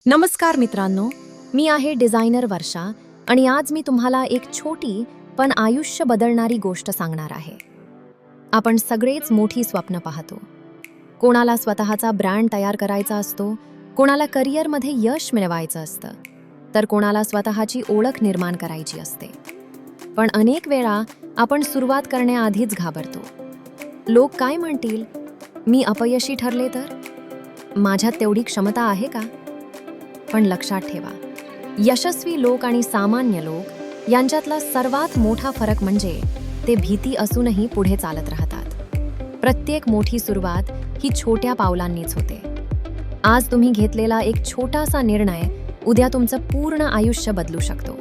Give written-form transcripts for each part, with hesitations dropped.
नमस्कार मित्रांनो, मी आहे डिझायनर वर्षा आणि आज मी तुम्हाला एक छोटी पण आयुष्य बदलणारी गोष्ट सांगणार आहे. आपण सगळेच मोठी स्वप्न पाहतो. कोणाला स्वतःचा ब्रँड तयार करायचा असतो, कोणाला करिअरमध्ये यश मिळवायचं असतं, तर कोणाला स्वतःची ओळख निर्माण करायची असते. पण अनेक वेळा आपण सुरुवात करण्याआधीच घाबरतो. लोक काय म्हणतील? मी अपयशी ठरले तर? माझ्यात तेवढी क्षमता आहे का? पण लक्षात ठेवा, यशस्वी लोक आणि सामान्य लोक यांच्यातला सर्वात मोठा फरक म्हणजे ते भीती असूनही पुढे चालत राहतात. प्रत्येक मोठी सुरुवात ही छोट्या पावलांनीच होते. आज तुम्ही घेतलेला एक छोटासा निर्णय उद्या तुमचं पूर्ण आयुष्य बदलू शकतो.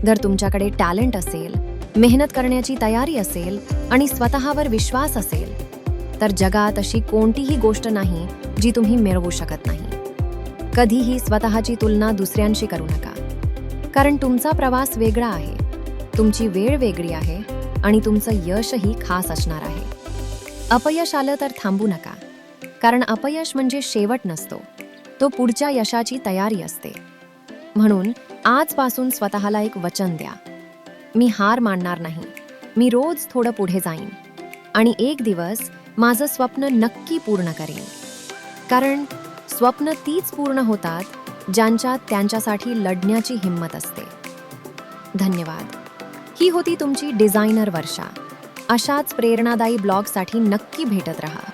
जर तुमच्याकडे टॅलेंट असेल, मेहनत करण्याची तयारी असेल आणि स्वतःवर विश्वास असेल, तर जगात अशी कोणतीही गोष्ट नाही जी तुम्ही मिळवू शकत नाही. कधीही स्वतःची तुलना दुसऱ्यांशी करू नका, कारण तुमचा प्रवास वेगळा आहे, तुमची वेळ वेगळी आहे आणि तुमचं यशही खास असणार आहे. अपयश आलं तर थांबू नका, कारण अपयश म्हणजे शेवट नसतो, तो पुढच्या यशाची तयारी असते. म्हणून आजपासून स्वतःला एक वचन द्या, मी हार मानणार नाही, मी रोज थोडं पुढे जाईन आणि एक दिवस माझं स्वप्न नक्की पूर्ण करेन. कारण स्वप्न तीच पूर्ण होतात ज्यांच्यात त्यांच्यासाठी लढण्याची हिंमत असते. धन्यवाद. ही होती तुमची डिझायनर वर्षा. अशाच प्रेरणादायी ब्लॉगसाठी नक्की भेटत रहा.